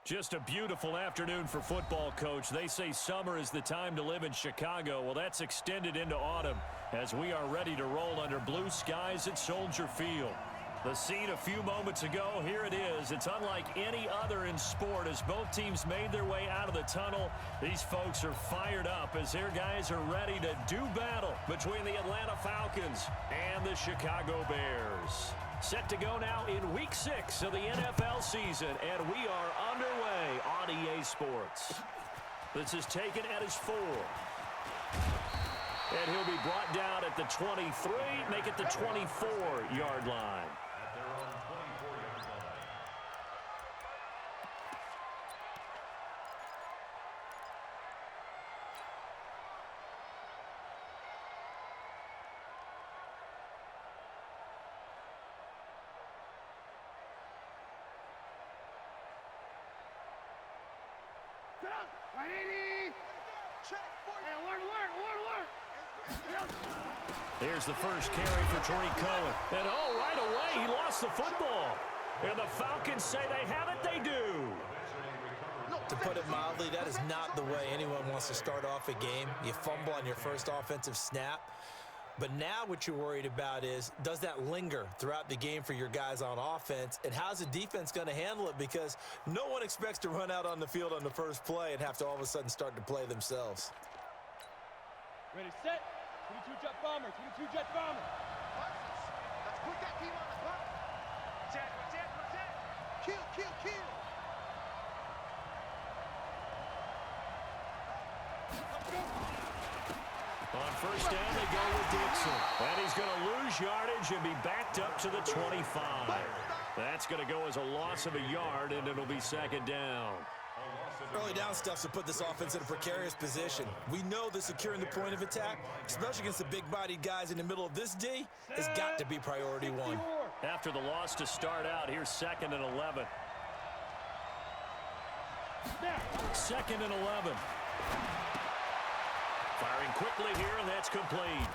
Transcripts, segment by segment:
Just a beautiful afternoon for football, Coach. They say summer is the time to live in Chicago. Well, that's extended into autumn as we are ready to roll under blue skies at Soldier Field. The scene a few moments ago, here it is. It's unlike any other in sport as both teams made their way out of the tunnel. These folks are fired up as their guys are ready to do battle between the Atlanta Falcons and the Chicago Bears. Set to go now in Week 6 of the NFL season, and we are underway on EA Sports. This is taken at his 4. And he'll be brought down at the 23, make it the 24-yard line. Here's the first carry for Tariq Cohen. And right away, he lost the football. And the Falcons say they have it, they do. To put it mildly, that is not the way anyone wants to start off a game. You fumble on your first offensive snap. But now what you're worried about is, does that linger throughout the game for your guys on offense? And how's the defense going to handle it? Because no one expects to run out on the field on the first play and have to all of a sudden start to play themselves. Ready, set. 22-jet bomber, 22-jet bomber. Let's put that team on the clock. Protect. Kill. On first down, they go with Dixon. And he's going to lose yardage and be backed up to the 25. That's going to go as a loss of a yard, and it'll be second down. Early down stuff to put this offense in a precarious position. We know that securing the point of attack, especially against the big-bodied guys in the middle of this D, has got to be priority one. After the loss to start out, here's 2nd and 11. 2nd and 11. Firing quickly here, and that's complete.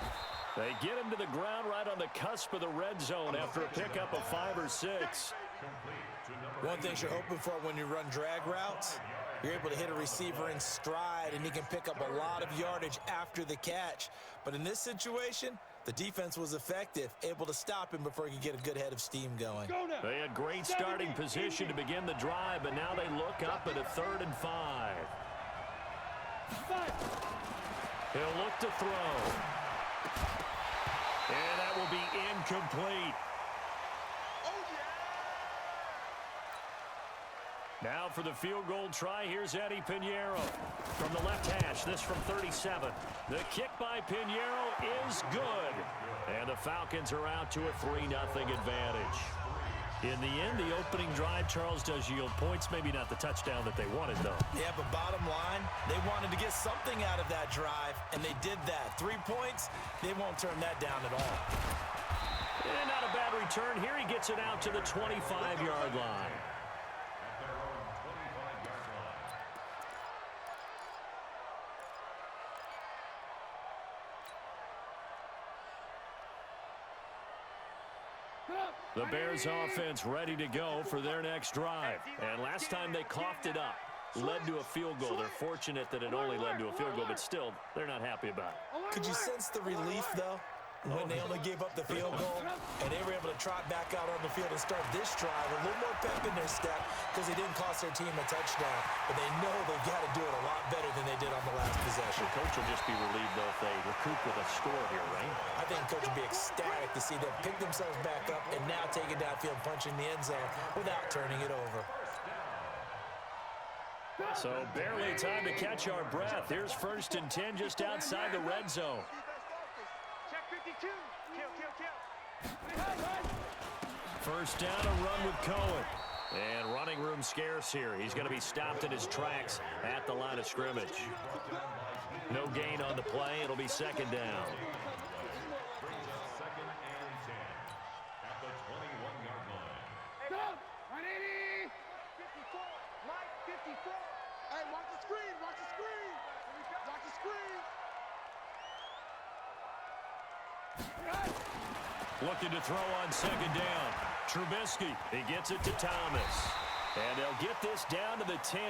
They get him to the ground right on the cusp of the red zone after a pickup of 5 or 6. One thing you're hoping for when you run drag routes, you're able to hit a receiver in stride, and he can pick up a lot of yardage after the catch. But in this situation, the defense was effective, able to stop him before he could get a good head of steam going. They had great starting position to begin the drive, but now they look up at a 3rd and 5. He'll look to throw. And that will be incomplete. Now for the field goal try, here's Eddie Pinheiro from the left hash, this from 37. The kick by Pinheiro is good. And the Falcons are out to a 3-0 advantage. In the end, the opening drive, Charles, does yield points. Maybe not the touchdown that they wanted, though. Yeah, but bottom line, they wanted to get something out of that drive, and they did that. 3 points, they won't turn that down at all. And not a bad return here. He gets it out to the 25-yard line. The Bears offense ready to go for their next drive. And last time they coughed it up, led to a field goal. They're fortunate that it only led to a field goal, but still, they're not happy about it. Could you sense the relief, though, when they only gave up the field goal and they were able to trot back out on the field and start this drive a little more pep in their step because they didn't cost their team a touchdown, but they know they've got to do it a lot better than they did on the last possession. The coach will just be relieved, though, if they recoup with a score here, right? I think the coach will be ecstatic to see them pick themselves back up and now take it downfield, punching the end zone without turning it over. So barely time to catch our breath. Here's 1st and 10 just outside the red zone. Check 52. Kill. First down, a run with Cohen. And running room scarce here. He's going to be stopped in his tracks at the line of scrimmage. No gain on the play. It'll be 2nd down. 2nd and 10 at the 21-yard line. Go! 180! 54. Mike, 54. Hey, watch the screen. Watch the screen. Looking to throw on 2nd down. Trubisky, he gets it to Thomas. And they'll get this down to the 10.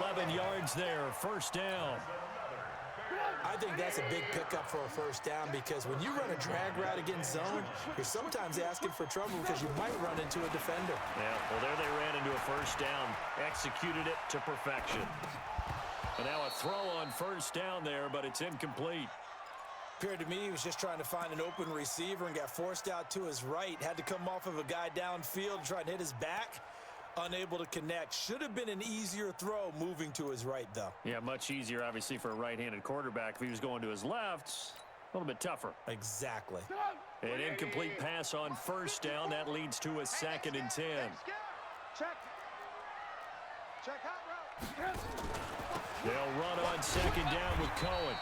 11 yards there, first down. I think that's a big pickup for a first down because when you run a drag route against zone, you're sometimes asking for trouble because you might run into a defender. Yeah, well, there they ran into a first down. Executed it to perfection. And now a throw on first down there, but it's incomplete. Appeared to me he was just trying to find an open receiver and got forced out to his right. Had to come off of a guy downfield, try to hit his back. Unable to connect. Should have been an easier throw moving to his right, though. Yeah, much easier, obviously, for a right-handed quarterback. If he was going to his left, a little bit tougher. Exactly. An incomplete pass on first down. That leads to a 2nd and 10. Check. Check out route. They'll run on 2nd down with Cohen.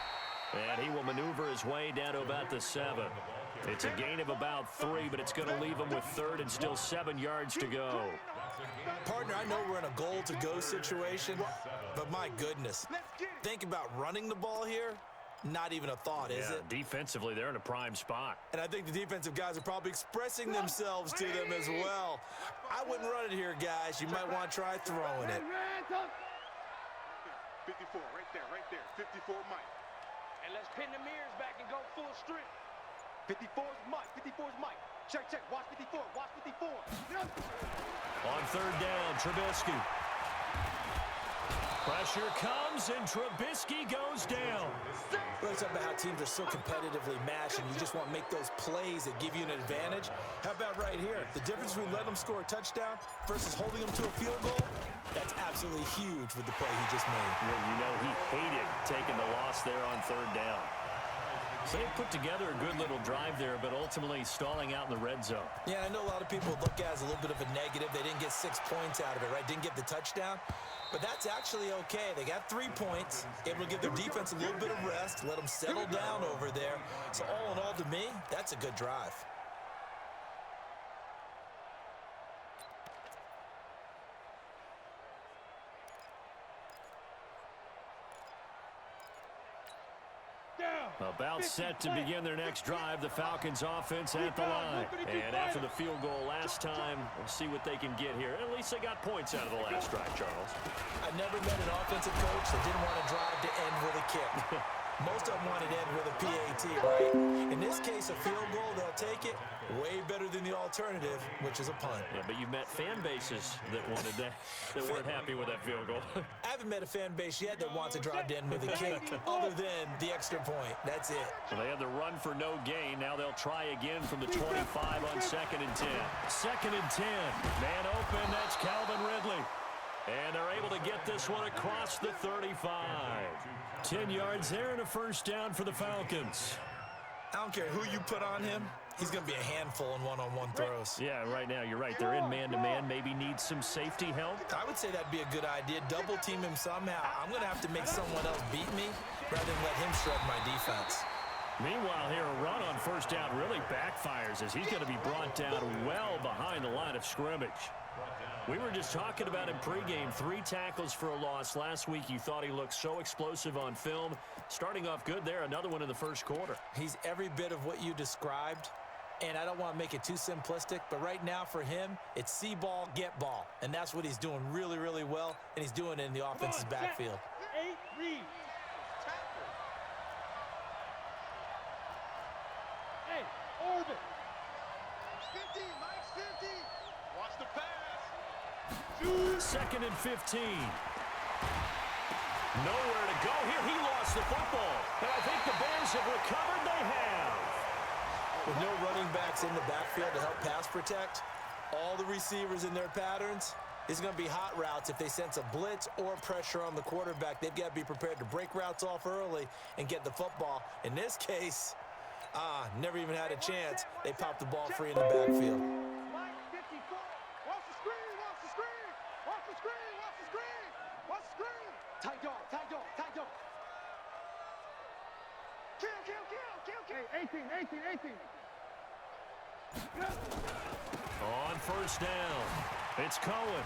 And he will maneuver his way down to about the 7. It's a gain of about 3, but it's going to leave him with 3rd and still 7 yards to go. Partner, I know we're in a goal-to-go situation, but my goodness. Think about running the ball here. Not even a thought, is it? Defensively, they're in a prime spot. And I think the defensive guys are probably expressing themselves to them as well. I wouldn't run it here, guys. You might want to try throwing it. 54, right there. 54, Mike. And let's pin the mirrors back and go full strength. 54's Mike. Check. Watch 54. On 3rd down, Trubisky. Pressure comes, and Trubisky goes down. We're talking about how teams are so competitively matched, and you just want to make those plays that give you an advantage. How about right here? The difference between letting them score a touchdown versus holding them to a field goal, that's absolutely huge with the play he just made. Well, you know he hated taking the loss there on 3rd down. So they put together a good little drive there, but ultimately stalling out in the red zone. Yeah, I know a lot of people look at it as a little bit of a negative. They didn't get 6 points out of it, right? Didn't get the touchdown. But that's actually okay. They got 3 points, able to give their defense a little bit of rest, let them settle down over there. So all in all, to me, that's a good drive. About set to begin their next drive, the Falcons offense at the line. And after the field goal last time, we'll see what they can get here. At least they got points out of the last drive, Charles. I never met an offensive coach that didn't want to drive to end with a kick. Most of them wanted to end with a PAT, right? In this case, a field goal, they'll take it. Way better than the alternative, which is a punt. Yeah, but you've met fan bases that wanted that, that weren't happy with that field goal. I haven't met a fan base yet that wants to drive to end with a kick, other than the extra point. That's it. Well, they had the run for no gain. Now they'll try again from the 25 on 2nd and 10. 2nd and 10. Man open, that's Calvin Ridley. And they're able to get this one across the 35. 10 yards there and a first down for the Falcons. I don't care who you put on him. He's going to be a handful in one-on-one throws. Yeah, right now, you're right. They're in man-to-man. Maybe need some safety help. I would say that'd be a good idea. Double team him somehow. I'm going to have to make someone else beat me rather than let him shred my defense. Meanwhile, here, a run on first down really backfires as he's going to be brought down well behind the line of scrimmage. We were just talking about him pregame. 3 tackles for a loss. Last week, you thought he looked so explosive on film. Starting off good there. Another one in the first quarter. He's every bit of what you described. And I don't want to make it too simplistic, but right now for him, it's see ball, get ball. And that's what he's doing really, really well, and he's doing it in the offense's backfield. 8 reads. Hey, orbit. 50, Mike's 50. Watch the pass. 2nd and 15. Nowhere to go here. He lost the football. And I think the Bears have recovered. They have. With no running backs in the backfield to help pass protect, all the receivers in their patterns, it's going to be hot routes. If they sense a blitz or pressure on the quarterback, they've got to be prepared to break routes off early and get the football. In this case, never even had a chance. They popped the ball free in the backfield. Mike 54. Watch the screen. Watch the screen. Watch the screen. Watch the screen. Watch the screen. Tight dog. Tight dog. Tight dog. Kill. Hey, 18. On first down, it's Cohen.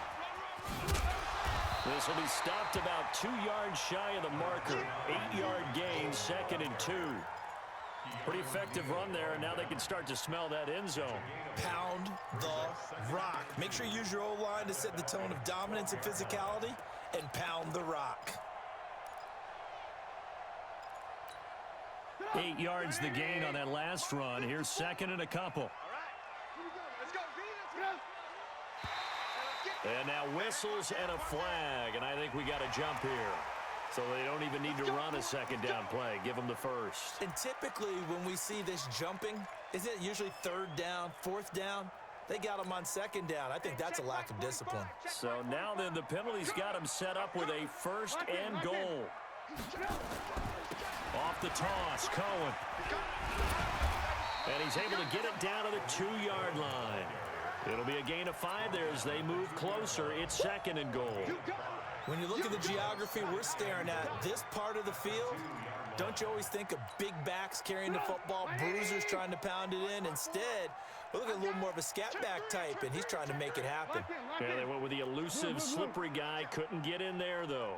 This will be stopped about 2 yards shy of the marker. 8-yard gain, 2nd and 2. Pretty effective run there, and now they can start to smell that end zone. Pound the rock. Make sure you use your O-line to set the tone of dominance and physicality, and pound the rock. 8 yards the gain on that last run. Here's second and a couple. And now whistles and a flag, and I think we got a jump here. So they don't even need to run a second down play. Give them the first. And typically when we see this jumping, isn't it usually third down, fourth down? They got them on second down. I think that's a lack of discipline. So now then the penalty's got him set up with a first and goal. Off the toss, Cohen. And he's able to get it down to the 2-yard line. It'll be a gain of 5 there as they move closer. It's second and goal. When you look at the geography we're staring at, this part of the field, don't you always think of big backs carrying the football, bruisers trying to pound it in? Instead, we look at a little more of a scat back type, and he's trying to make it happen. Yeah, they went with the elusive, slippery guy. Couldn't get in there, though.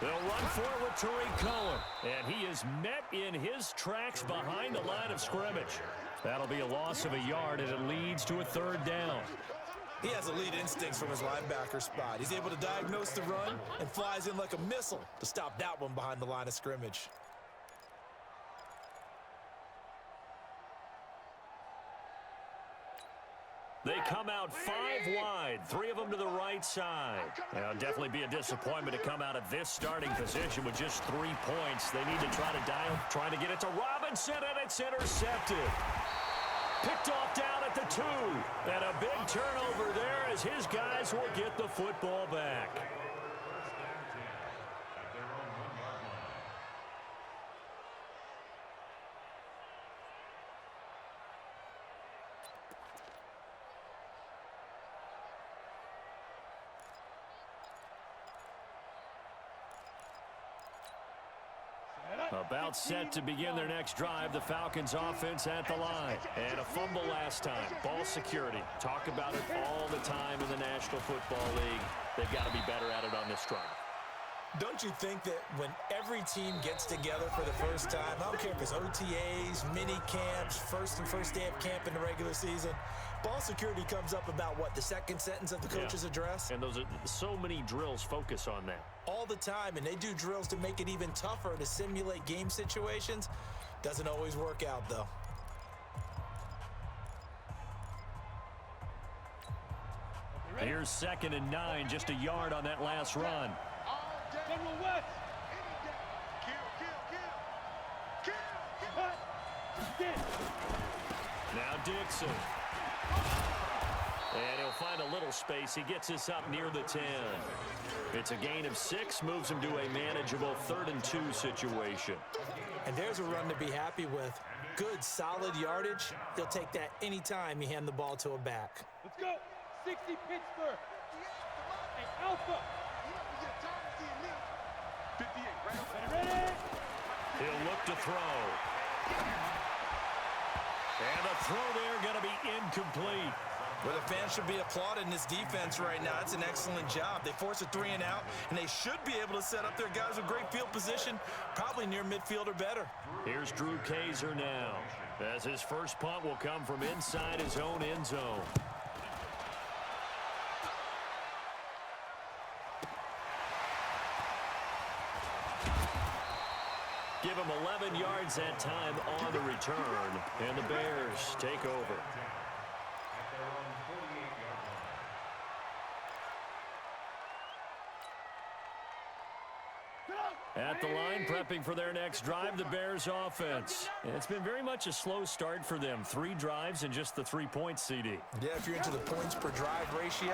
They'll run for it with Tariq Cohen. And he is met in his tracks behind the line of scrimmage. That'll be a loss of a yard, and it leads to a third down. He has elite instincts from his linebacker spot. He's able to diagnose the run and flies in like a missile to stop that one behind the line of scrimmage. They come out 5 wide, 3 of them to the right side. Now, definitely be a disappointment to come out of this starting position with just 3 points. They need to try to get it to Robinson, and it's intercepted. Picked off down at the 2. And a big turnover there as his guys will get the football back. About set to begin their next drive. The Falcons offense at the line. And a fumble last time. Ball security. Talk about it all the time in the National Football League. They've got to be better at it on this drive. Don't you think that when every team gets together for the first time, I don't care if it's OTAs, mini camps, first day of camp in the regular season, ball security comes up about what, the second sentence of the coach's address? And those are so many drills focus on that. All the time, and they do drills to make it even tougher to simulate game situations. Doesn't always work out, though. Here's second and 9, just a yard on that last run. Now Dixon. And he'll find a little space. He gets this up near the 10. It's a gain of 6, moves him to a manageable 3rd and 2 situation. And there's a run to be happy with. Good, solid yardage. He'll take that anytime you hand the ball to a back. Let's go. 60 Pittsburgh. And Alpha. Ready? He'll look to throw. And the throw there going to be incomplete. Well, the fans should be applauding this defense right now. It's an excellent job. They force a 3 and out, and they should be able to set up their guys with great field position, probably near midfield or better. Here's Drew Kaiser now, as his first punt will come from inside his own end zone. Give him 11 yards that time on the return, and the Bears take over. At the line, prepping for their next drive, the Bears offense. It's been very much a slow start for them. 3 drives and just the 3 points, CD. Yeah, if you're into the points per drive ratio,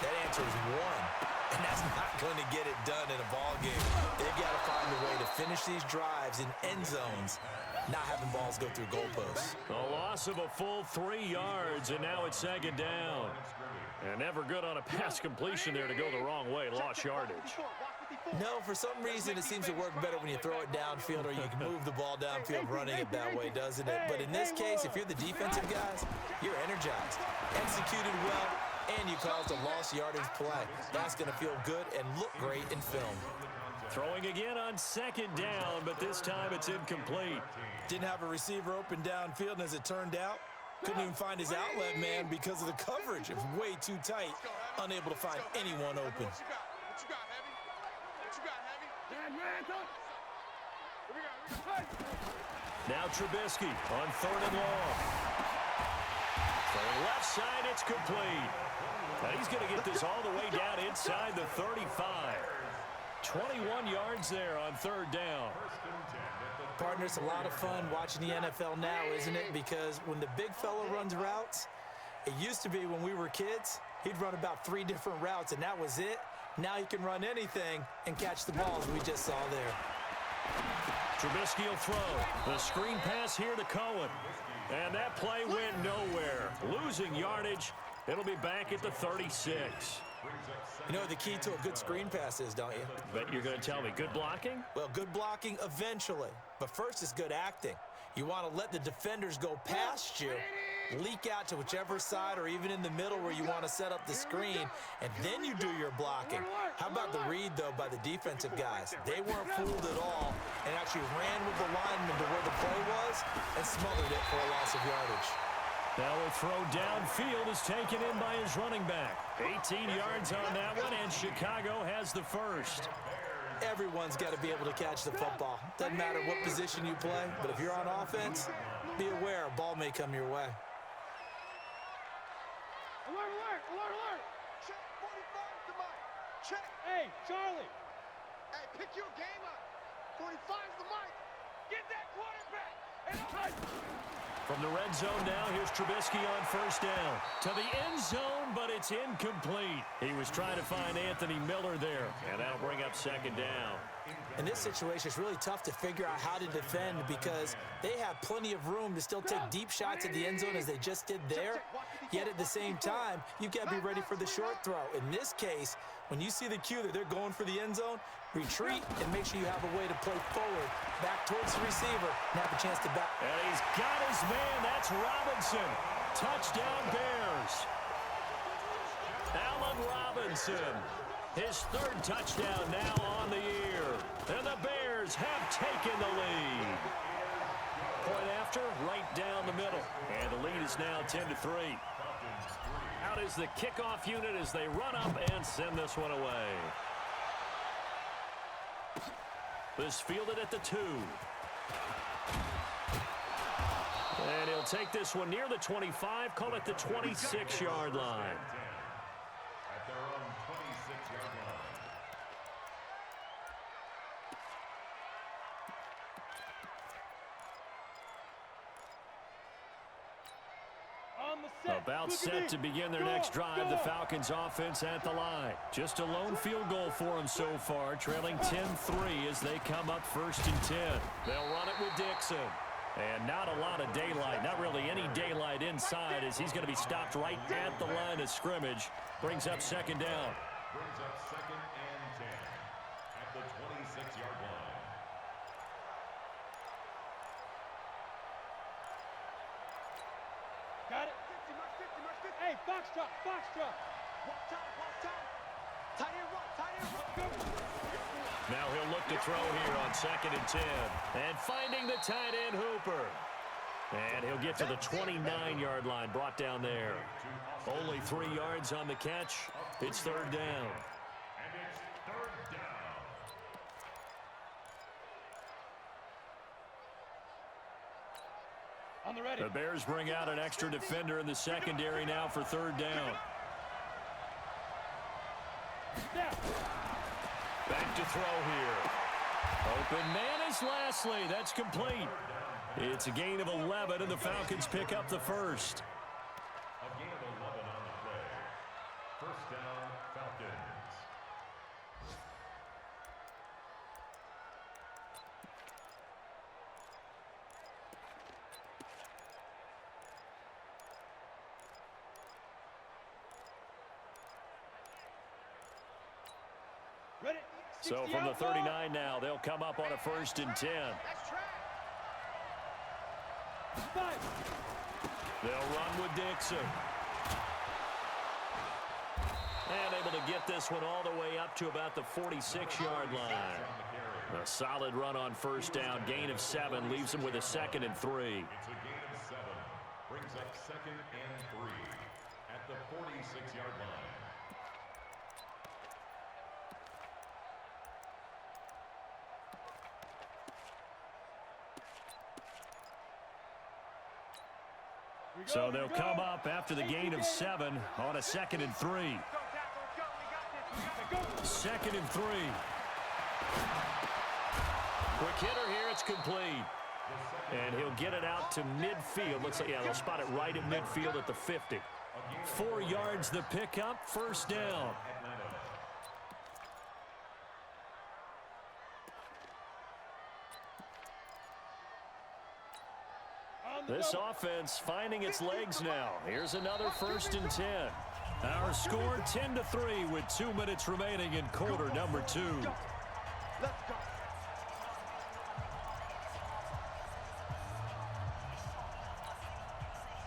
that answer is 1. And that's not going to get it done in a ball game. They've got to find a way to finish these drives in end zones, not having balls go through goalposts. A loss of a full 3 yards, and now it's second down. And never good on a pass completion there to go the wrong way. Lost yardage. No, for some reason it seems to work better when you throw it downfield or you can move the ball downfield running it that way, doesn't it? But in this case, if you're the defensive guys, you're energized, executed well, and you caused a lost yardage play. That's going to feel good and look great in film. Throwing again on second down, but this time it's incomplete. Didn't have a receiver open downfield, and as it turned out, couldn't even find his outlet man because of the coverage. It was way too tight, unable to find anyone open. What you got, Heavy? What you got, Heavy? Now Trubisky on 3rd and long. Throwing left side, it's complete. Now he's going to get this all the way down inside the 35. 21 yards there on 3rd down. Partner, it's a lot of fun watching the NFL now, isn't it? Because when the big fella runs routes, it used to be when we were kids, he'd run about 3 different routes, and that was it. Now he can run anything and catch the balls we just saw there. Trubisky will throw. The screen pass here to Cohen. And that play went nowhere. Losing yardage. It'll be back at the 36. You know what the key to a good screen pass is, don't you? Bet you're going to tell me good blocking? Well, good blocking eventually. But first is good acting. You want to let the defenders go past you, leak out to whichever side or even in the middle where you want to set up the screen, and then you do your blocking. How about the read, though, by the defensive guys? They weren't fooled at all and actually ran with the lineman to where the play was and smothered it for a loss of yardage. Now a throw downfield is taken in by his running back. 18 yards on that one, and Chicago has the first. Everyone's got to be able to catch the football. Doesn't matter what position you play, but if you're on offense, be aware a ball may come your way. Alert, alert, alert, alert. Check 45 to Mike. Check. Hey, Charlie. Hey, pick your game up. 45's the Mike. Get that quarterback. And From the red zone now, here's Trubisky on 1st down. To the end zone, but it's incomplete. He was trying to find Anthony Miller there, and that'll bring up 2nd down. In this situation, it's really tough to figure out how to defend because they have plenty of room to still take deep shots at the end zone as they just did there. Yet at the same time, you've got to be ready for the short throw. In this case, when you see the cue that they're going for the end zone, retreat and make sure you have a way to play forward, back towards the receiver, and have a chance to back. And he's got his man. That's Robinson. Touchdown Bears. Allen Robinson. His 3rd touchdown now on the year. And the Bears have taken the lead. Point after, right down the middle. And the lead is now 10-3. Out is the kickoff unit as they run up and send this one away. This fielded at the 2. And he'll take this one near the 25, call it the 26-yard line. At their own 26-yard line. on the set. About set to begin their next drive, the Falcons offense at the line. Just a lone field goal for them so far, trailing 10-3 as they come up 1st and 10. They'll run it with Dixon. And not a lot of daylight, not really any daylight inside as he's going to be stopped right at the line of scrimmage. Brings up 2nd down. Brings up 2nd and 10 at the 26-yard line. Got it. Hey, Foxtrot, Foxtrot. Watch out. Tight end run. Now he'll look to throw here on 2nd and 10. And finding the tight end Hooper. And he'll get to the 29-yard line, brought down there. Only 3 yards on the catch. It's 3rd down. And it's 3rd down. On the ready. The Bears bring out an extra defender in the secondary now for 3rd down. Snap. Back to throw here. Open man is Lastly. That's complete. It's a gain of 11, and the Falcons pick up the first. A gain of 11 on the play. 1st down, Falcons. Ready. So from the 39 now, they'll come up on a 1st and 10. Five. They'll run with Dixon. And able to get this one all the way up to about the 46-yard line. A solid run on first down. Gain of 7 leaves him with a 2nd and 3. It's a gain of 7. Brings up 2nd and 3 at the 46-yard line. So they'll come up after the gain of 7 on a 2nd and 3. 2nd and 3. Quick hitter here. It's complete. And he'll get it out to midfield. Looks like, yeah, they'll spot it right at midfield at the 50. 4 yards the pickup. First down. This offense finding its legs now. Here's another 1st and 10. Our score 10-3 with 2 minutes remaining in quarter number 2. Let's go.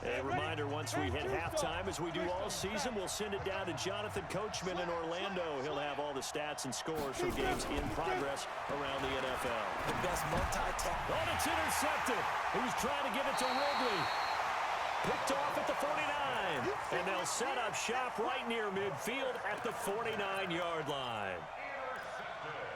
A reminder, once we hit halftime, as we do all season, we'll send it down to Jonathan Coachman in Orlando. He'll have all the stats and scores from games in progress around the NFL. The best multi-tackle. Oh, it's intercepted. He was trying to give it to Ridley. Picked off at the 49. And they'll set up shop right near midfield at the 49-yard line.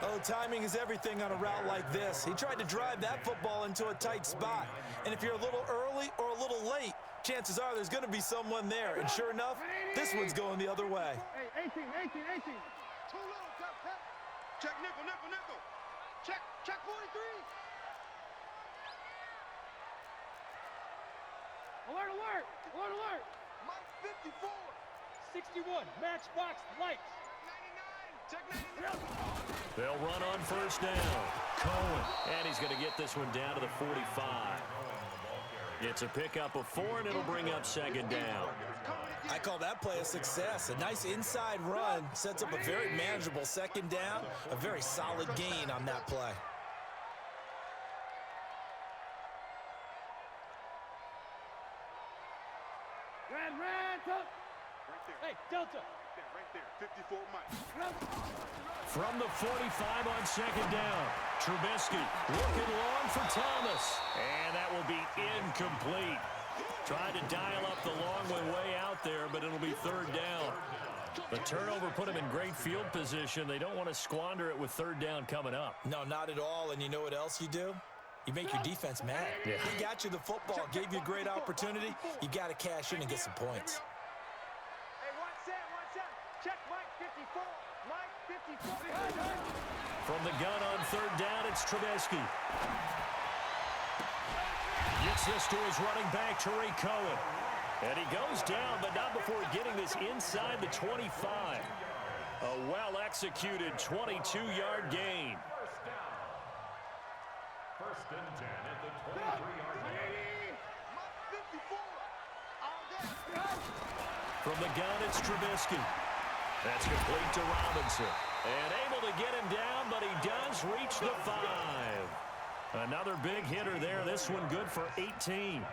Oh, timing is everything on a route like this. He tried to drive that football into a tight spot. And if you're a little early or a little late, chances are there's going to be someone there. And sure enough, this one's going the other way. Hey, 18. Too low, tap. Check nickel. Check 43. Alert! Mike 54. 61, matchbox lights. 99. Check 99. They'll run on first down. Cohen. And he's going to get this one down to the 45. It's a pickup of 4, and it'll bring up 2nd down. I call that play a success. A nice inside run sets up a very manageable 2nd down. A very solid gain on that play. Ran. Hey, Delta. Right there. 54 Mike. From the 45 on 2nd down. Trubisky looking long for Thomas. And that will be incomplete. Tried to dial up the long way out there, but it'll be 3rd down. The turnover put him in great field position. They don't want to squander it with 3rd down coming up. No, not at all. And you know what else you do? You make your defense mad. Yeah. He got you the football, gave you a great opportunity. You got to cash in and get some points. Hey, one set. Check Mike 54. Mike 54. From the gun on 3rd down, it's Trubisky. Gets this to his running back, Tariq Cohen. And he goes down, but not before getting this inside the 25. A well-executed 22-yard gain. First and 10 at the 23-yard line. Mike 54. All day. From the gun, it's Trubisky. That's complete to Robinson. And able to get him down, but he does reach the 5. Another big hitter there. This one good for 18.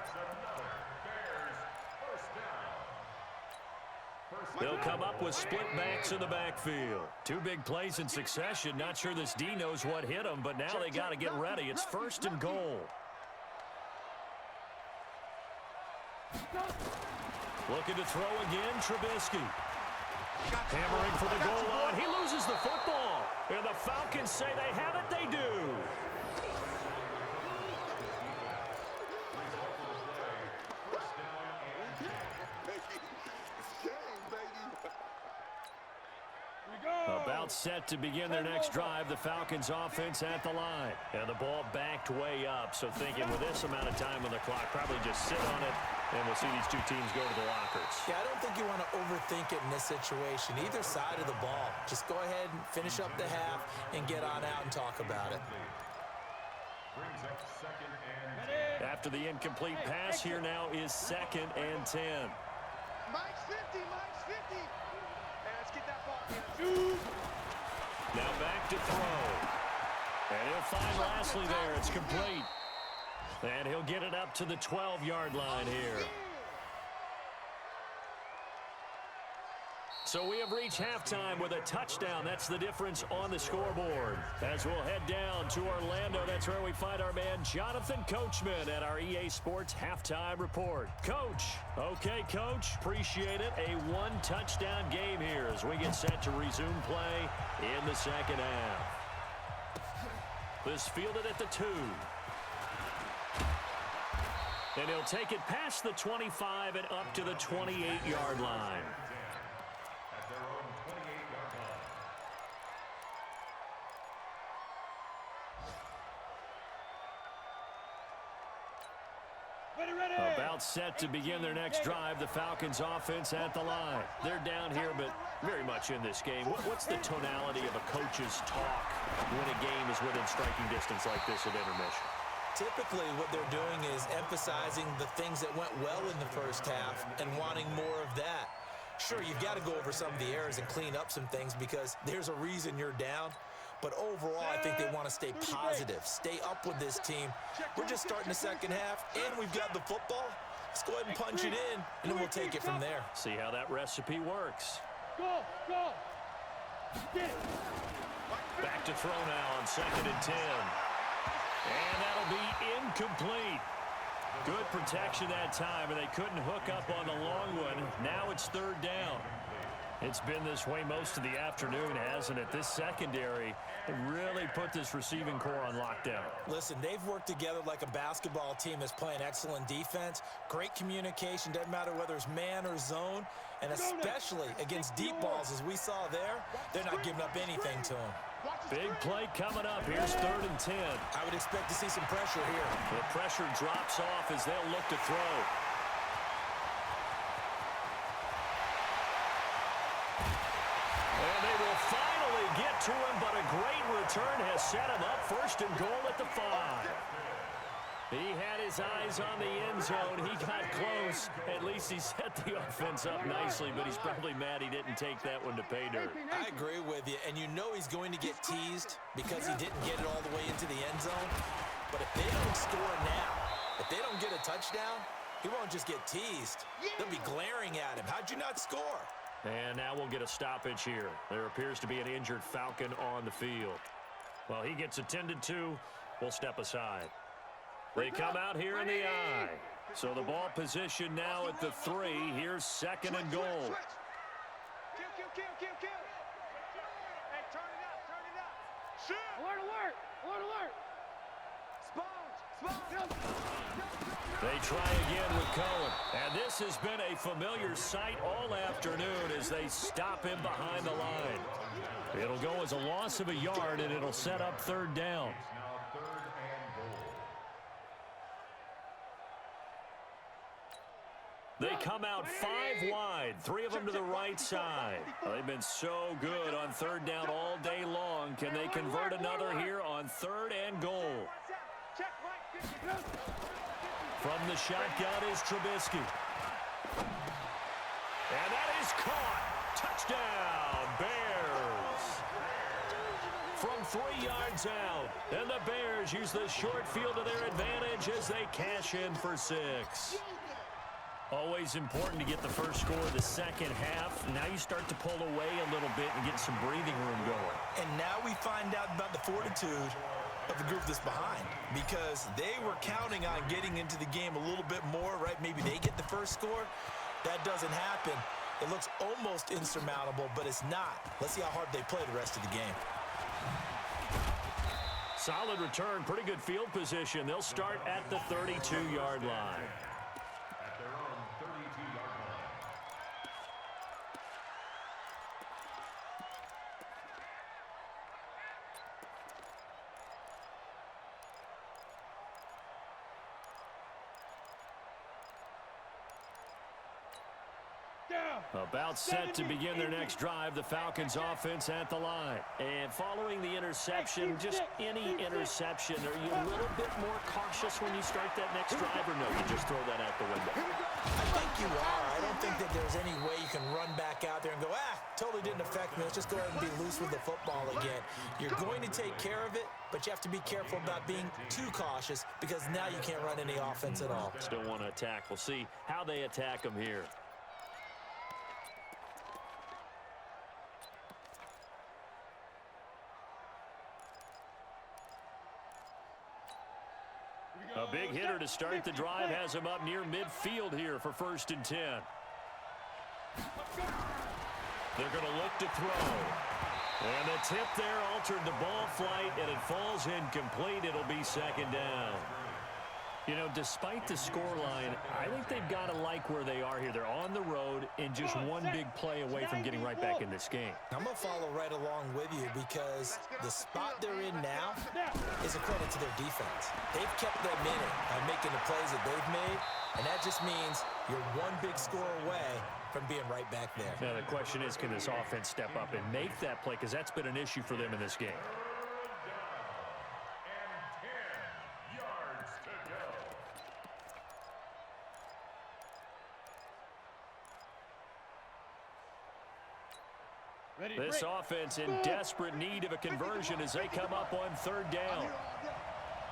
They'll come up with split backs in the backfield. 2 big plays in succession. Not sure this D knows what hit him, but now they got to get ready. It's 1st and goal. Looking to throw again, Trubisky. Hammering for the goal line. He loses the football. And the Falcons say they have it. They do. About set to begin their next drive. The Falcons offense at the line. And the ball backed way up. So thinking with this amount of time on the clock, probably just sit on it, and we'll see these 2 teams go to the lockers. Yeah, I don't think you want to overthink it in this situation. Either side of the ball. Just go ahead and finish up the half and get on out and talk about it. After the incomplete pass, here now is 2nd and 10. Mike's 50. Hey, let's get that ball. Now back to throw. And he'll find Lashley there. It's complete. And he'll get it up to the 12-yard line here. So we have reached halftime with a touchdown. That's the difference on the scoreboard. As we'll head down to Orlando, that's where we find our man Jonathan Coachman at our EA Sports Halftime Report. Coach. Okay, Coach. Appreciate it. A one-touchdown game here as we get set to resume play in the second half. This fielded at the 2. And he'll take it past the 25 and up to the 28-yard line. About set to begin their next drive. The Falcons offense at the line. They're down here, but very much in this game. What's the tonality of a coach's talk when a game is within striking distance like this at intermission? Typically, what they're doing is emphasizing the things that went well in the first half and wanting more of that. Sure, you've got to go over some of the errors and clean up some things because there's a reason you're down. But overall, I think they want to stay positive, stay up with this team. We're just starting the second half, and we've got the football. Let's go ahead and punch it in, and then we'll take it from there. See how that recipe works. Go, go. Back to throw now on 2nd and 10. And that'll be incomplete. Good protection that time, and they couldn't hook up on the long one. Now it's 3rd down. It's been this way most of the afternoon, hasn't it? This secondary really put this receiving core on lockdown. Listen, they've worked together like a basketball team that's playing excellent defense. Great communication, doesn't matter whether it's man or zone. And especially against deep balls, as we saw there, they're not giving up anything to them. Big play coming up. Here's 3rd and 10. I would expect to see some pressure here. The pressure drops off as they'll look to throw. And they will finally get to him, but a great return has set him up. 1st and goal at the 5. He had his eyes on the end zone. He got close. At least he set the offense up nicely, but he's probably mad he didn't take that one to pay dirt. I agree with you, and you know he's going to get teased because he didn't get it all the way into the end zone. But if they don't score now, if they don't get a touchdown, he won't just get teased. They'll be glaring at him. How'd you not score? And now we'll get a stoppage here. There appears to be an injured Falcon on the field. Well, he gets attended to. We'll step aside. They come out here in the I. So the ball position now at the 3. Here's 2nd and goal. Kill. Hey, turn it up. Shoot. Alert. Sponge. They try again with Cohen. And this has been a familiar sight all afternoon as they stop him behind the line. It'll go as a loss of a yard, and it'll set up 3rd down. They come out 5 wide, 3 of them to the right side. They've been so good on 3rd down all day long. Can they convert another here on 3rd and goal? From the shotgun is Trubisky. And that is caught. Touchdown, Bears. From 3 yards out. And the Bears use the short field to their advantage as they cash in for 6. Always important to get the first score of the second half. Now you start to pull away a little bit and get some breathing room going. And now we find out about the fortitude of the group that's behind, because they were counting on getting into the game a little bit more, right? Maybe they get the first score. That doesn't happen. It looks almost insurmountable, but it's not. Let's see how hard they play the rest of the game. Solid return, pretty good field position. They'll start at the 32-yard line. About set to begin their next drive, the Falcons offense at the line. And following the interception, just any interception, are you a little bit more cautious when you start that next drive, or no, you just throw that out the window? I think you are. I don't think that there's any way you can run back out there and go, totally didn't affect me. Let's just go ahead and be loose with the football again. You're going to take care of it, but you have to be careful about being too cautious because now you can't run any offense at all. Still want to attack. We'll see how they attack them here. A big hitter to start the drive has him up near midfield here for 1st and 10. They're going to look to throw. And the tip there altered the ball flight, and it falls incomplete. It'll be 2nd down. You know, despite the scoreline, I think they've got to like where they are here. They're on the road and just one big play away from getting right back in this game. I'm going to follow right along with you because the spot they're in now is a credit to their defense. They've kept them in it by making the plays that they've made, and that just means you're one big score away from being right back there. Now, the question is, can this offense step up and make that play? Because that's been an issue for them in this game. This offense in desperate need of a conversion as they come up on 3rd down.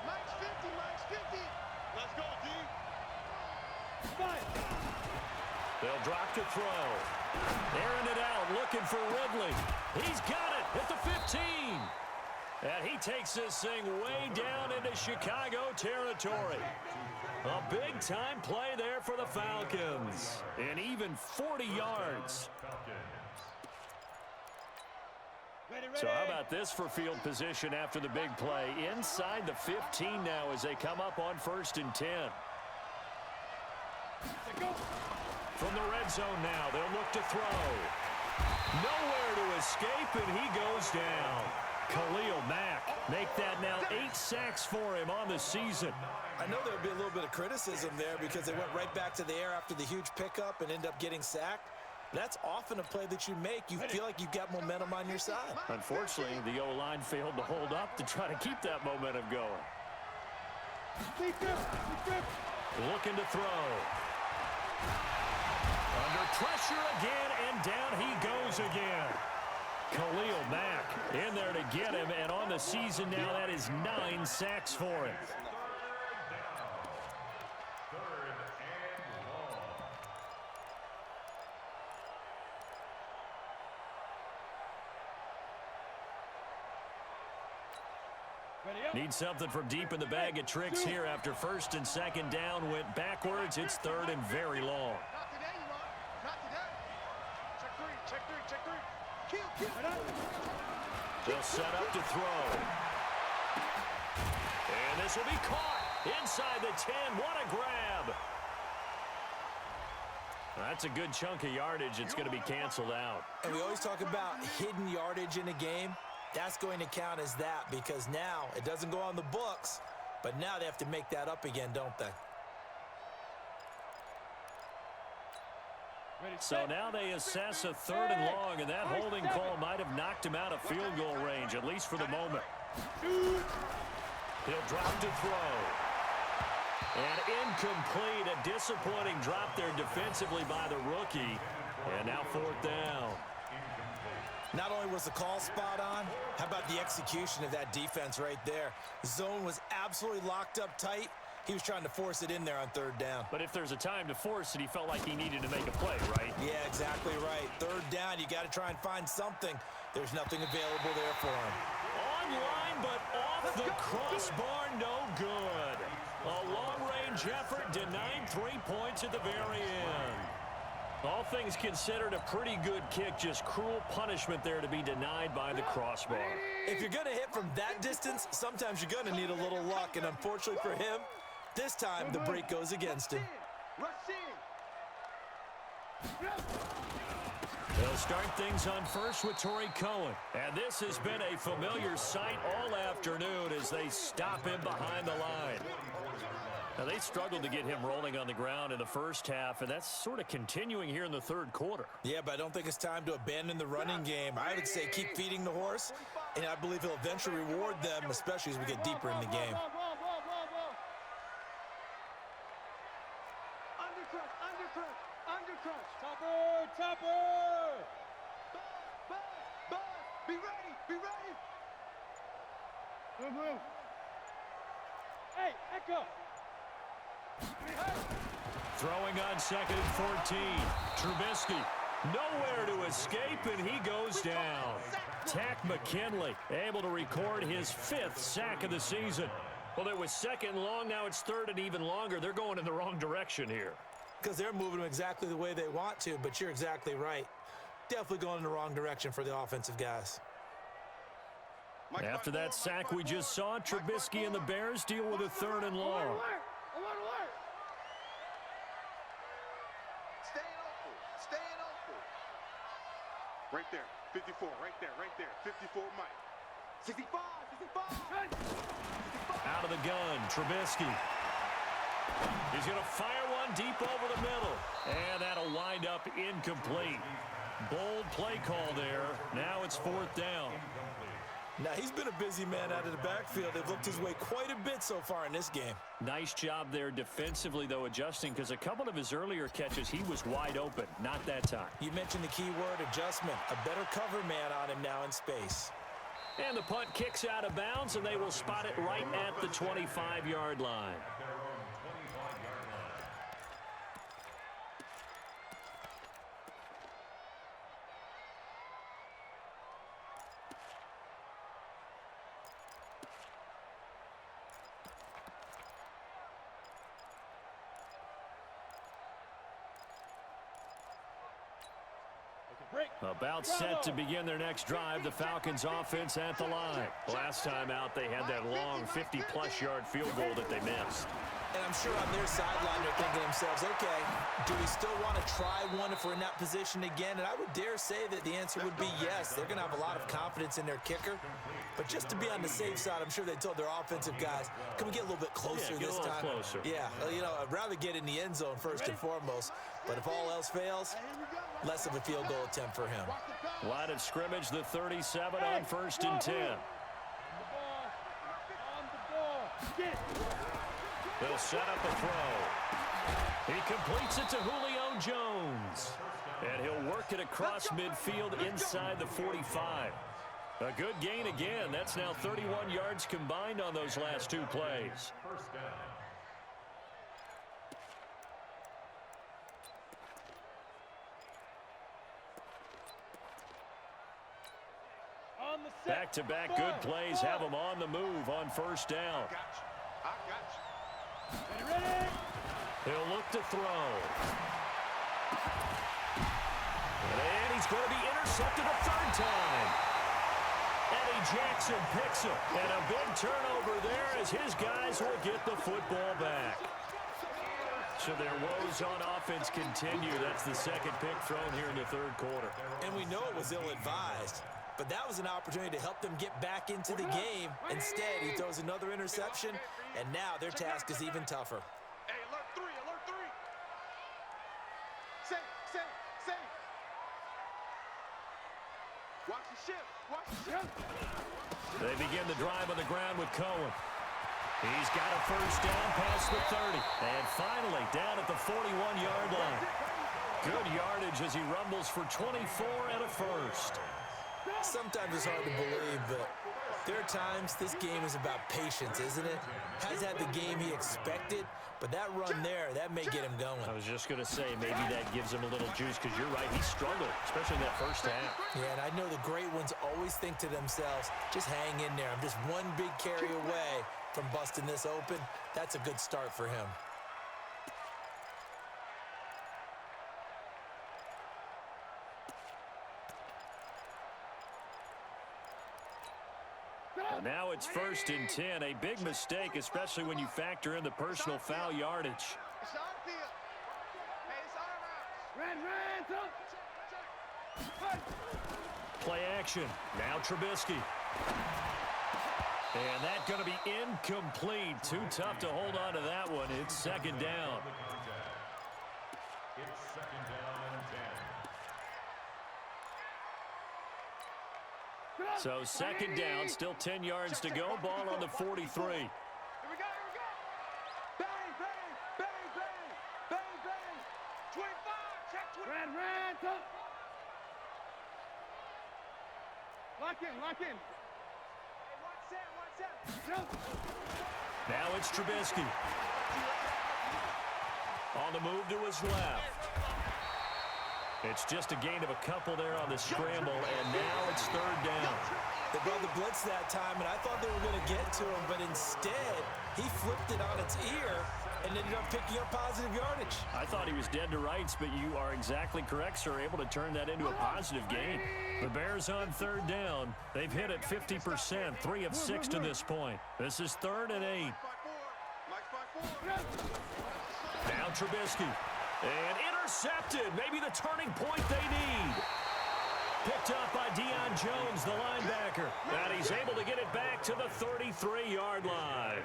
Mike's 50, Mike's 50. Let's go, D. They'll drop to throw. Airing it out, looking for Ridley. He's got it at the 15. And he takes this thing way down into Chicago territory. A big-time play there for the Falcons. And even 40 yards. So how about this for field position after the big play? Inside the 15 now as they come up on 1st and 10. From the red zone now, they'll look to throw. Nowhere to escape, and he goes down. Khalil Mack make that now 8 sacks for him on the season. I know there'll be a little bit of criticism there because they went right back to the air after the huge pickup and end up getting sacked. That's often a play that you make. You feel like you've got momentum on your side. Unfortunately, the O-line failed to hold up to try to keep that momentum going. Looking to throw. Under pressure again, and down he goes again. Khalil Mack in there to get him, and on the season now, that is 9 sacks for him. Need something from deep in the bag of tricks here after 1st and 2nd down went backwards. It's 3rd and very long. Not today, you want. Not today. Check 3, check 3, check 3. Kill. They'll set up to throw. And this will be caught inside the 10. What a grab. That's a good chunk of yardage. It's going to be canceled out. And we always talk about hidden yardage in a game. That's going to count as that because now it doesn't go on the books, but now they have to make that up again, don't they? So now they assess a 3rd and long, and that holding call might have knocked him out of field goal range, at least for the moment. He'll drop to throw. And incomplete, a disappointing drop there defensively by the rookie. And now 4th down. Not only was the call spot on, how about the execution of that defense right there? The zone was absolutely locked up tight. He was trying to force it in there on 3rd down. But if there's a time to force it, he felt like he needed to make a play, right? Yeah, exactly right. 3rd down, you got to try and find something. There's nothing available there for him. Online, but off the crossbar, no good. A long-range effort denying 3 points at the very end. All things considered, a pretty good kick, just cruel punishment there to be denied by the crossbar. If you're going to hit from that distance, sometimes you're going to need a little luck, and unfortunately for him, this time the break goes against him. They'll start things on first with Torrey Cohen. And this has been a familiar sight all afternoon as they stop him behind the line. Now, they struggled to get him rolling on the ground in the first half, and that's sort of continuing here in the 3rd quarter. Yeah, but I don't think it's time to abandon the running game. I would say keep feeding the horse, and I believe he'll eventually reward them, especially as we get deeper in the game. Topper! Bud, be ready. Move. Hey, Echo! Throwing on 2nd and 14. Trubisky, nowhere to escape, and he goes down. Tack McKinley able to record his 5th sack of the season. Well, it was second and long. Now it's third and even longer. They're going in the wrong direction here. Because they're moving them exactly the way they want to, but you're exactly right. Definitely going in the wrong direction for the offensive guys. After that sack we just saw, Trubisky and the Bears deal with a third and long. Staying open. Staying open. Right there. 54. Right there. 54, Mike. 65. 65. Out of the gun, Trubisky. He's going to fire one deep over the middle. And that'll wind up incomplete. Bold play call there. Now it's fourth down. Now, he's been a busy man out of the backfield. They've looked his way quite a bit so far in this game. Nice job there defensively, though, adjusting, because a couple of his earlier catches, he was wide open. Not that time. You mentioned the key word, adjustment. A better cover man on him now in space. And the punt kicks out of bounds, and they will spot it right at the 25-yard line. About set to begin their next drive, the Falcons offense at the line. Last time out, they had that long 50-plus yard field goal that they missed. And I'm sure on their sideline they're thinking to themselves, okay, do we still want to try one if we're in that position again? And I would dare say that the answer would be yes. They're going to have a lot of confidence in their kicker. But just to be on the safe side, I'm sure they told their offensive guys, can we get a little bit closer this time? Closer. Yeah, you know, I'd rather get in the end zone first and foremost. But if all else fails, less of a field goal attempt for him. Line of scrimmage, the 37 on first and 10. They'll set up a throw. He completes it to Julio Jones. And he'll work it across midfield inside the 45. A good gain again. That's now 31 yards combined on those last two plays. First down. Back-to-back good plays have them on the move on first down. I got you. Ready? He'll look to throw. And he's going to be intercepted a third time. Eddie Jackson picks him. And a big turnover there as his guys will get the football back. So their woes on offense continue. That's the second pick thrown here in the third quarter. And we know it was ill-advised. But that was an opportunity to help them get back into the game. Instead, he throws another interception, and now their task is even tougher. Hey, alert three, alert three. Safe. Watch the shift. They begin the drive on the ground with Cohen. He's got a first down past the 30. And finally, down at the 41-yard line. Good yardage as he rumbles for 24 and a first. Sometimes it's hard to believe, but there are times this game is about patience, isn't it? Has had the game he expected, but that run there, that may get him going. I was just going to say, maybe that gives him a little juice, because you're right, he struggled, especially in that first half. Yeah, and I know the great ones always think to themselves, just hang in there. I'm just one big carry away from busting this open. That's a good start for him. Now it's first and 10. A big mistake, especially when you factor in the personal foul yardage. It's on field. Hey, it's on out. Play action. Now Trubisky. And that's going to be incomplete. Too tough to hold on to that one. It's second down. It's second down and 10. So second down, still 10 yards to go. Ball on the 43. Here we go. Bang, bang. 25, check 20. Ran. Lock in. Hey, one set. Now it's Trubisky. On the move to his left. It's just a gain of a couple there on the scramble, and now it's third down. They brought the blitz that time, and I thought they were going to get to him, but instead, he flipped it on its ear and ended up picking up positive yardage. I thought he was dead to rights, but you are exactly correct, sir, able to turn that into a positive gain. The Bears on third down. They've hit it 50%, 3 of 6 to this point. This is 3rd and 8. Now Trubisky. And intercepted. Maybe the turning point they need. Picked up by Deion Jones, the linebacker. And he's able to get it back to the 33-yard line.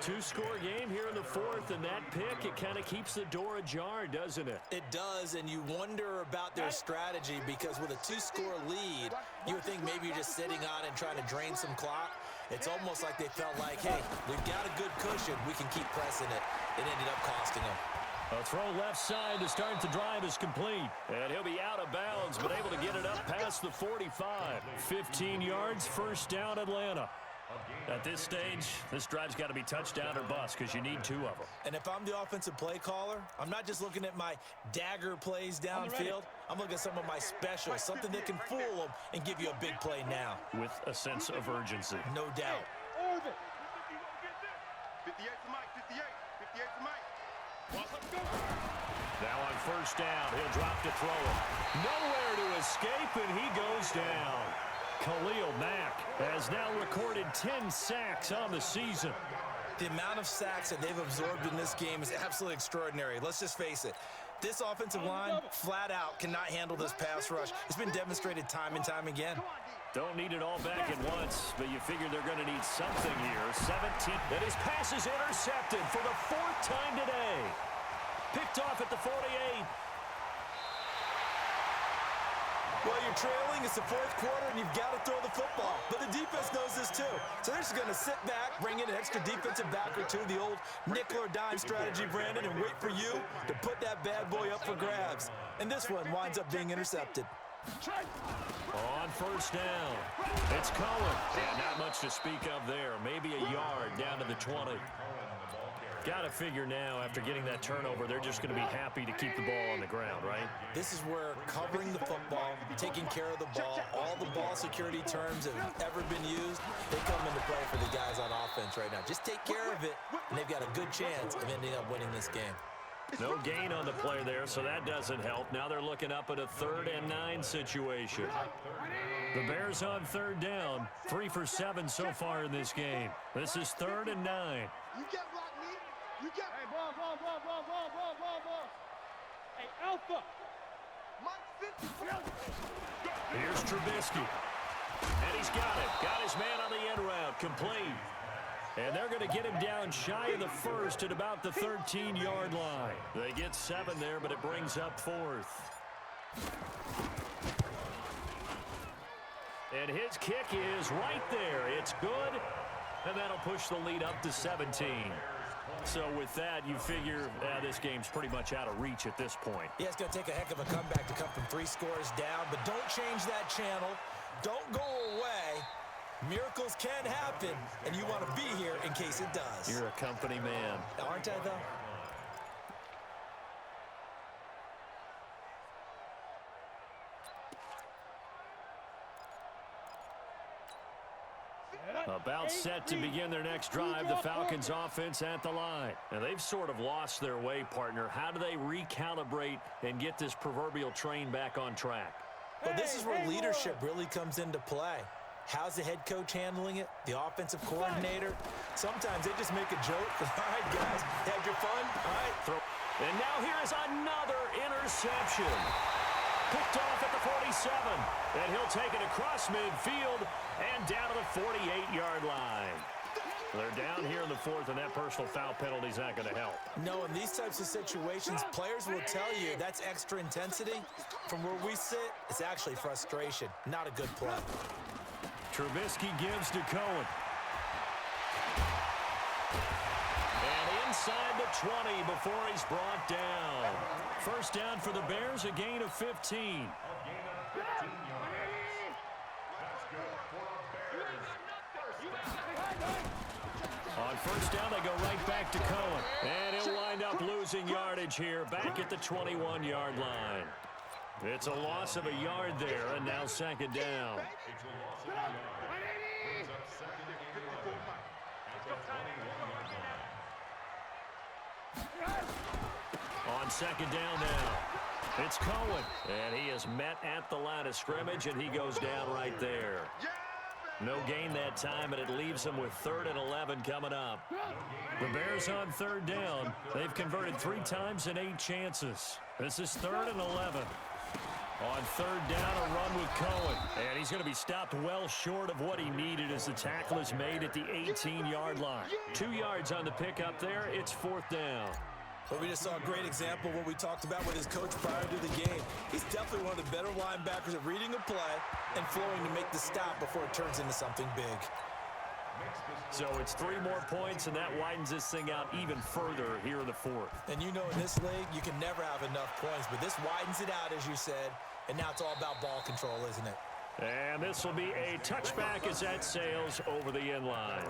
2-score game here in the 4th, and that pick, it kind of keeps the door ajar, doesn't it? It does, and you wonder about their strategy because with a 2-score lead, you would think maybe you're just sitting on it and trying to drain some clock. It's almost like they felt like, hey, we've got a good cushion. We can keep pressing it. It ended up costing them. A throw left side to start the drive is complete. And he'll be out of bounds, but able to get it up past the 45. 15 yards, first down Atlanta. At this stage, this drive's got to be touchdown or bust because you need 2 of them. And if I'm the offensive play caller, I'm not just looking at my dagger plays downfield. I'm looking at some of my specials, something that can fool them and give you a big play now. With a sense of urgency. No doubt. 58 to Mike, 58 to Mike. Now on first down, he'll drop to throw it. Nowhere to escape, and he goes down. Khalil Mack has now recorded 10 sacks on the season. The amount of sacks that they've absorbed in this game is absolutely extraordinary. Let's just face it. This offensive line, flat out, cannot handle this pass rush. It's been demonstrated time and time again. Don't need it all back at once, but you figure they're going to need something here. 17. And his pass is intercepted for the 4th time today. Picked off at the 48. Well, you're trailing. It's the 4th quarter, and you've got to throw the football. But the defense knows this, too. So they're just going to sit back, bring in an extra defensive back or two, the old nickel or dime strategy, Brandon, and wait for you to put that bad boy up for grabs. And this one winds up being intercepted. On first down, it's Cohen. And not much to speak of there. Maybe a yard down to the 20. Got to figure now, after getting that turnover, they're just going to be happy to keep the ball on the ground, right? This is where covering the football, taking care of the ball, all the ball security terms that have ever been used, they come into play for the guys on offense right now. Just take care of it, and they've got a good chance of ending up winning this game. No gain on the play there, so that doesn't help. Now they're looking up at a 3rd and 9 situation. The Bears on 3rd down, 3 for 7 so far in this game. This is 3rd and 9. You get block me. You get. Hey, ball. Hey, Alpha. Mike 50. Here's Trubisky. And he's got it. Got his man on the end route. Complete. And they're going to get him down shy of the 1st at about the 13-yard line. They get 7 there, but it brings up 4th. And his kick is right there. It's good. And that'll push the lead up to 17. So with that, you figure this game's pretty much out of reach at this point. Yeah, it's going to take a heck of a comeback to come from 3 scores down, but don't change that channel. Don't go away. Miracles can happen, and you want to be here in case it does. You're a company man. Aren't I, though? About set to begin their next drive, the Falcons offense at the line. And they've sort of lost their way, partner. How do they recalibrate and get this proverbial train back on track? Well, this is where leadership really comes into play. How's the head coach handling it? The offensive coordinator? Sometimes they just make a joke. All right, guys, had your fun? All right. And now here is another interception. Picked off at the 47. And he'll take it across midfield and down to the 48-yard line. They're down here in the 4th, and that personal foul penalty is not going to help. No, in these types of situations, players will tell you that's extra intensity. From where we sit, it's actually frustration. Not a good play. Trubisky gives to Cohen. And inside the 20 before he's brought down. First down for the Bears, a gain of 15. On first down, they go right back to Cohen. And he'll wind up losing yardage here back at the 21-yard line. It's a loss of a yard there, and now second down. It's a loss of a yard. Brings up second and 11 at the 21-yard line. On second down now, it's Cohen. And he is met at the line of scrimmage, and he goes down right there. No gain that time, and it leaves him with 3rd and 11 coming up. The Bears on third down. They've converted 3 times in 8 chances. This is 3rd and 11. On third down, a run with Cohen. And he's going to be stopped well short of what he needed as the tackle is made at the 18-yard line. 2 yards on the pickup there. It's 4th down. Well, we just saw a great example of what we talked about with his coach prior to the game. He's definitely one of the better linebackers at reading a play and flowing to make the stop before it turns into something big. So it's 3 more points, and that widens this thing out even further here in the 4th. And you know in this league, you can never have enough points, but this widens it out, as you said, and now it's all about ball control, isn't it? And this will be a touchback as that sails over the end line.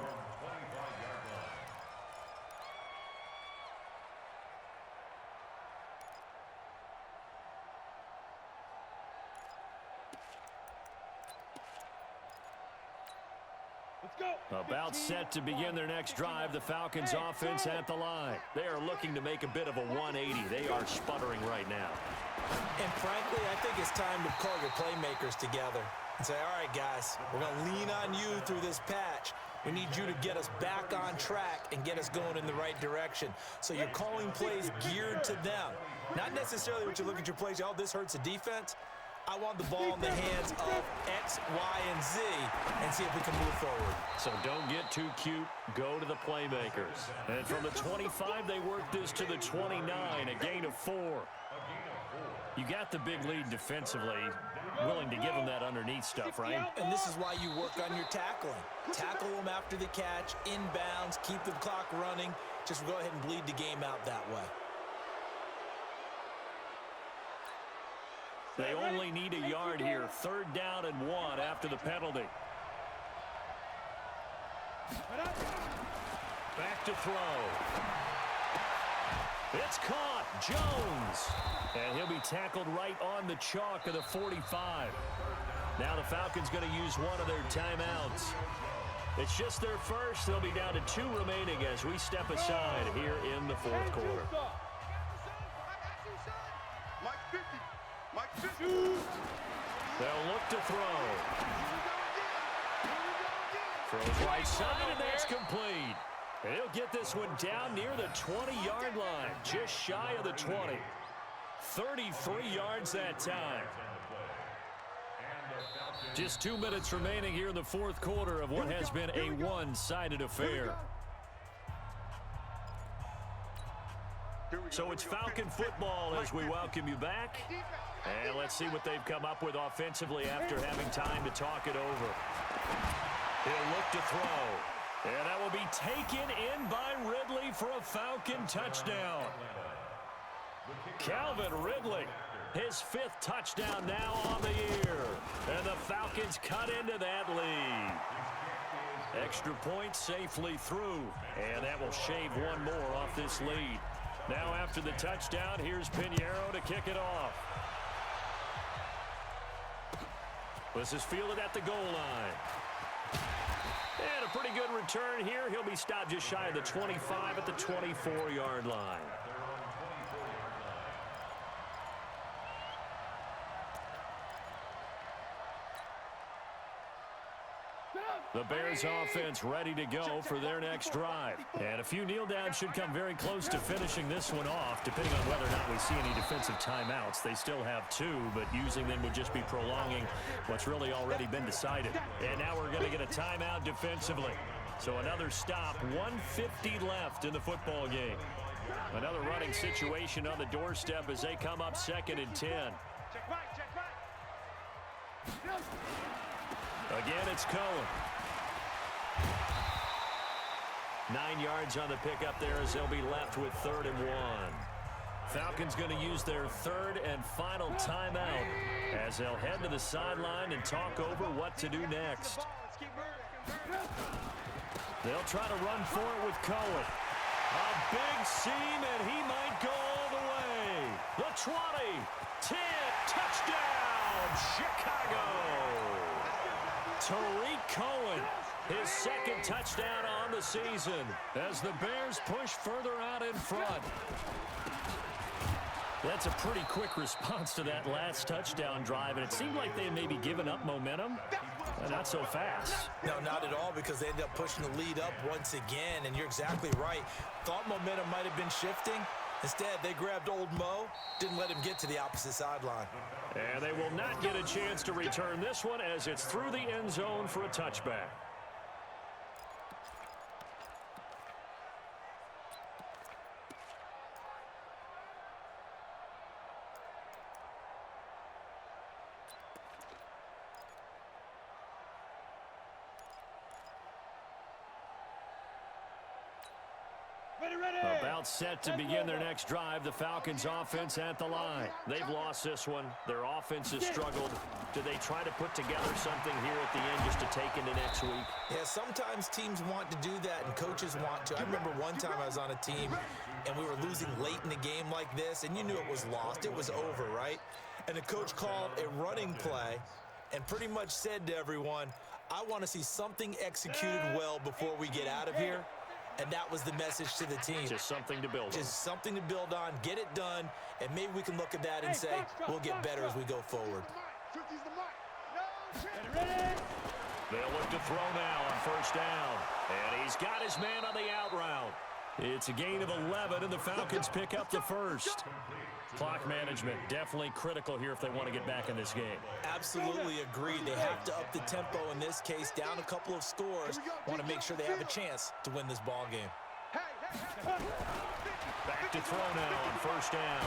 About set to begin their next drive, the Falcons offense at the line. They are looking to make a bit of a 180. They are sputtering right now. And frankly, I think it's time to call your playmakers together and say, all right, guys, we're going to lean on you through this patch. We need you to get us back on track and get us going in the right direction. So you're calling plays geared to them. Not necessarily what you look at your plays, oh, this hurts the defense. I want the ball in the hands of X, Y, and Z and see if we can move forward. So don't get too cute. Go to the playmakers. And from the 25, they work this to the 29, a gain of 4. You got the big lead defensively. Willing to give them that underneath stuff, right? And this is why you work on your tackling. Tackle them after the catch, inbounds, keep the clock running. Just go ahead and bleed the game out that way. They only need a yard here. 3rd down and 1 after the penalty. Back to throw. It's caught. Jones. And he'll be tackled right on the chalk of the 45. Now the Falcons going to use one of their timeouts. It's just their first. They'll be down to 2 remaining as we step aside here in the 4th quarter. They'll look to throw. Throws right side, and that's complete. He'll get this one down near the 20-yard line, just shy of the 20. 33 yards that time. Just 2 minutes remaining here in the 4th quarter of what has been a one-sided affair. So it's Falcon football as we welcome you back. And let's see what they've come up with offensively after having time to talk it over. He'll look to throw. And that will be taken in by Ridley for a Falcon touchdown. Calvin Ridley, his 5th touchdown now on the year. And the Falcons cut into that lead. Extra point safely through. And that will shave 1 more off this lead. Now after the touchdown, here's Pinheiro to kick it off. This is fielded at the goal line. And a pretty good return here. He'll be stopped just shy of the 25 at the 24-yard line. The Bears offense ready to go for their next drive. And a few kneel downs should come very close to finishing this one off, depending on whether or not we see any defensive timeouts. They still have 2, but using them would just be prolonging what's really already been decided. And now we're going to get a timeout defensively. So another stop, 1:50 left in the football game. Another running situation on the doorstep as they come up 2nd and 10. Again, it's Cohen. 9 yards on the pickup there as they'll be left with 3rd and 1. Falcons going to use their 3rd and final timeout as they'll head to the sideline and talk over what to do next. They'll try to run for it with Cohen. A big seam, and he might go all the way. The 20, 10, touchdown, Chicago. Tariq Cohen, his second touchdown on the season as the Bears push further out in front. That's a pretty quick response to that last touchdown drive, and it seemed like they had maybe given up momentum. Not so fast. No, not at all, because they ended up pushing the lead up once again, and you're exactly right. Thought momentum might have been shifting. Instead, they grabbed old Mo, didn't let him get to the opposite sideline. And they will not get a chance to return this one as it's through the end zone for a touchback. About set to begin their next drive, the Falcons offense at the line. They've lost this one. Their offense has struggled. Do they try to put together something here at the end just to take into next week? Yeah, sometimes teams want to do that and coaches want to. I remember one time I was on a team and we were losing late in the game like this, and you knew it was lost. It was over, right? And the coach called a running play and pretty much said to everyone, I want to see something executed well before we get out of here. And that was the message to the team. Just something to build on. Just something to build on, get it done, and maybe we can look at that and say, we'll get better as we go forward. They'll look to throw now on first down. And he's got his man on the out route. It's a gain of 11, and the Falcons pick up the first. Clock management definitely critical here if they want to get back in this game. Absolutely agreed. They have to up the tempo in this case, down a couple of scores. Want to make sure they have a chance to win this ball game. Back to throw now on first down.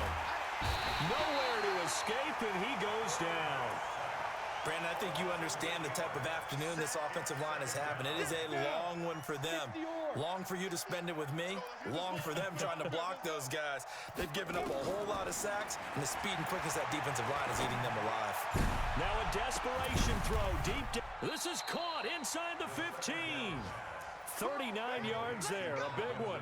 Nowhere to escape, and he goes down. Brandon, I think you understand the type of afternoon this offensive line is having. It is a long one for them. Long for you to spend it with me. Long for them trying to block those guys. They've given up a whole lot of sacks, and the speed and quickness of that defensive line is eating them alive. Now a desperation throw deep down. This is caught inside the 15. 39 yards there, a big one.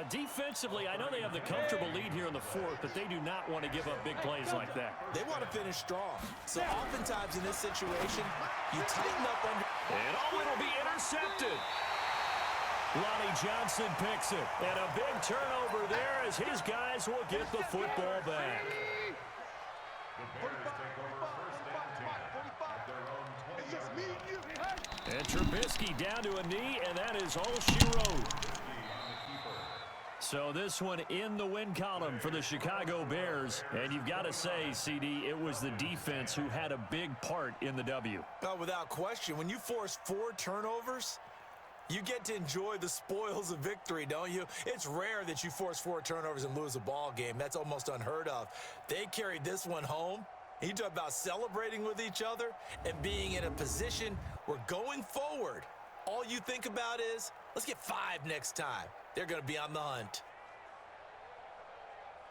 Defensively, I know they have the comfortable lead here in the fourth, but they do not want to give up big plays like that. They want to finish strong. So oftentimes in this situation, you tighten up under. And it'll be intercepted. Lonnie Johnson picks it. And a big turnover there as his guys will get the football back. And Trubisky down to a knee, and that is all she wrote. So this one in the win column for the Chicago Bears. And you've got to say, CD, it was the defense who had a big part in the W. No, without question. When you force 4 turnovers, you get to enjoy the spoils of victory, don't you? It's rare that you force 4 turnovers and lose a ball game. That's almost unheard of. They carried this one home. You talk about celebrating with each other and being in a position where going forward, all you think about is, let's get 5 next time. They're going to be on the hunt.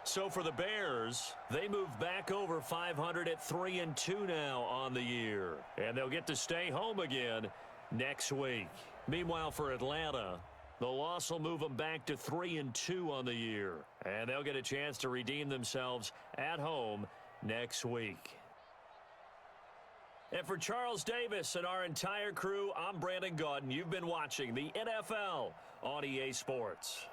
So for the Bears, they move back over 500 at 3-2 now on the year. And they'll get to stay home again next week. Meanwhile, for Atlanta, the loss will move them back to 3-2 on the year. And they'll get a chance to redeem themselves at home next week. And for Charles Davis and our entire crew, I'm Brandon Gaudin. You've been watching the NFL on EA Sports.